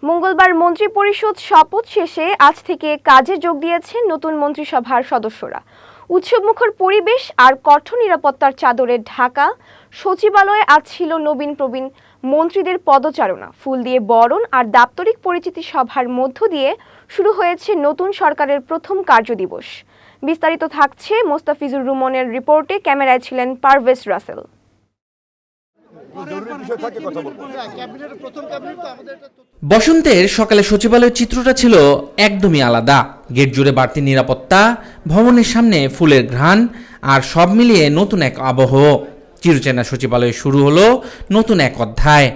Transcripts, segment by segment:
মঙ্গলবার মন্ত্রিপরিষদ শপথ শেষে আজ থেকে কাজে যোগ দিয়েছেন নতুন মন্ত্রিসভার সদস্যরা। উৎসবমুখর পরিবেশ আর কঠোর নিরাপত্তার চাদরে ঢাকা সচিবালয়ে আজ ছিল নবীন প্রবীণ মন্ত্রীদের পদচারণা, ফুল দিয়ে বরণ আর দাপ্তরিক পরিচিতি সভার মধ্য দিয়ে শুরু হয়েছে নতুন সরকারের প্রথম কার্যদিবস। বিস্তারিত থাকছে মোস্তাফিজুর রুমনের রিপোর্টে, ক্যামেরায় ছিলেন পারভেজ রাসেল। বসন্তের সকালে সচিবালয়ের চিত্রটা ছিল একদমই আলাদা। গেট জুড়ে বাড়তি নিরাপত্তা, ভবনের সামনে ফুলের ঘ্রাণ আর সব মিলিয়ে নতুন এক আবহ। চিরচেনা সচিবালয়ে শুরু হলো নতুন এক অধ্যায়।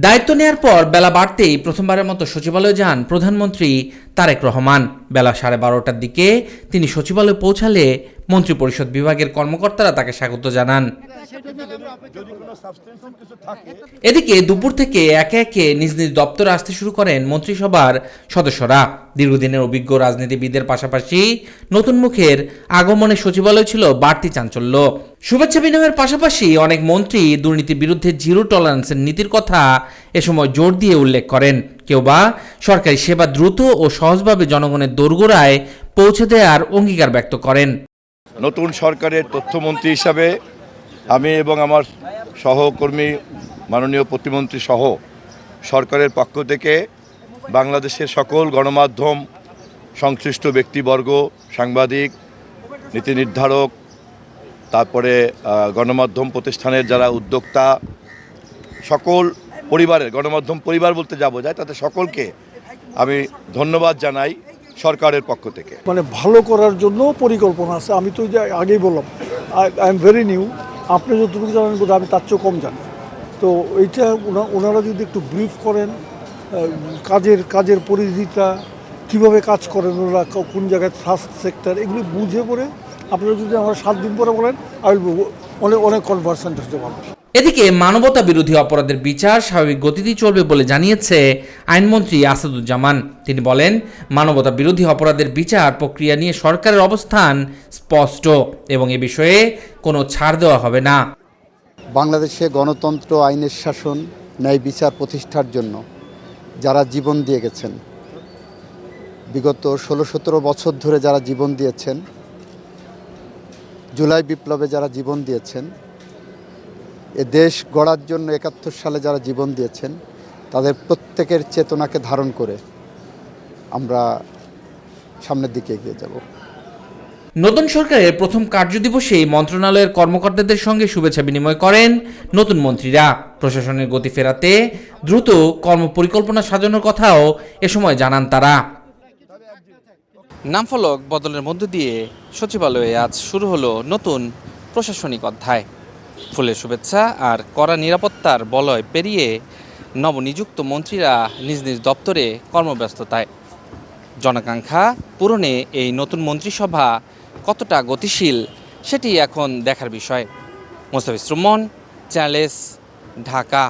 দায়িত্ব নেয়ার পর বেলা বাড়তেই প্রথমবারের মতো সচিবালয়ে যান প্রধানমন্ত্রী তারেক রহমান। বেলা 12:30টার দিকে তিনি সচিবালয়ে পৌঁছালে মন্ত্রিপরিষদ বিভাগের কর্মকর্তারা তাকে স্বাগত জানান। এদিকে দুপুর থেকে একে একে নিজ নিজ দপ্তরে আসতে শুরু করেন মন্ত্রিসভার সদস্যরা। দীর্ঘদিনের অভিজ্ঞ রাজনীতিবিদদের পাশাপাশি নতুন মুখের আগমনে সচিবালয় ছিল বাড়তি চাঞ্চল্য। শুভেচ্ছা বিনিময়ের পাশাপাশি অনেক মন্ত্রী দুর্নীতির বিরুদ্ধে জিরো টলারেন্সের নীতির কথা এ সময় জোর দিয়ে উল্লেখ করেন। কেউ বা সরকারি সেবা দ্রুত ও সহজভাবে জনগণের দোরগোড়ায় পৌঁছে দেওয়ার অঙ্গীকার ব্যক্ত করেন। নতুন সরকারের তথ্যমন্ত্রী হিসাবে আমি এবং আমার সহকর্মী মাননীয় প্রতিমন্ত্রী সহ সরকারের পক্ষ থেকে বাংলাদেশের সকল গণমাধ্যম, সংশ্লিষ্ট ব্যক্তিবর্গ, সাংবাদিক, নীতি নির্ধারক, তারপরে গণমাধ্যম প্রতিষ্ঠানের যারা উদ্যোক্তা, সকল পরিবারের গণমাধ্যম পরিবার বলতে যায় তাতে সকলকে আমি ধন্যবাদ জানাই সরকারের পক্ষ থেকে। মানে ভালো করার জন্য পরিকল্পনা আছে। আমি তো আগেই বললাম আই এম ভেরি নিউ, আপনি যতটুকু জানেন বোধ আমি তার চেয়েও কম জানি। তো এইটা ওনারা যদি একটু ব্রিফ করেন, কাজের পরিধিটা কীভাবে কাজ করেন ওরা, কোন জায়গায় ফার্স্ট সেক্টর, এগুলি বুঝে পড়ে আপনারা যদি আমরা 7 দিন পরে বলেন অনেক কনভার্সেন্ট হতে পারবো। এদিকে মানবতা বিরোধী অপরাধের বিচার স্বাভাবিক গতিতেই চলবে বলে জানিয়েছে আইনমন্ত্রী আসাদুজ্জামান। তিনি বলেন, মানবতা বিরোধী অপরাধের বিচার প্রক্রিয়া নিয়ে সরকারের অবস্থান স্পষ্ট এবং এ বিষয়ে কোনো ছাড় দেওয়া হবে না। বাংলাদেশে গণতন্ত্র, আইনের শাসন, ন্যায় বিচার প্রতিষ্ঠার জন্য যারা জীবন দিয়ে গেছেন, বিগত 16-17 বছর ধরে যারা জীবন দিয়েছেন, জুলাই বিপ্লবে যারা জীবন দিয়েছেন, এ দেশ গড়ার জন্য 71 সালে যারা জীবন দিয়েছেন, তাদের প্রত্যেকের চেতনাকে ধারণ করে আমরা সামনের দিকে এগিয়ে যাব। নতুন সরকারের প্রথম কার্যদিবসে মন্ত্রণালয়ের কর্মকর্তাদের সঙ্গে শুভেচ্ছা বিনিময় করেন নতুন মন্ত্রীরা। প্রশাসনের গতি ফেরাতে দ্রুত কর্মপরিকল্পনা সাজানোর কথাও এ সময় জানান তারা। নামফলক বদলের মধ্য দিয়ে সচিবালয়ে আজ শুরু হলো নতুন প্রশাসনিক অধ্যায়। ফুলের শুভেচ্ছা আর কড়া নিরাপত্তার বলয় পেরিয়ে নবনিযুক্ত মন্ত্রীরা নিজ নিজ দপ্তরে কর্মব্যস্ততায়। জনাকাঙ্ক্ষা পূরণে এই নতুন মন্ত্রিসভা কতটা গতিশীল সেটি এখন দেখার বিষয়। Mostafizur Rahman, channel S, Dhaka.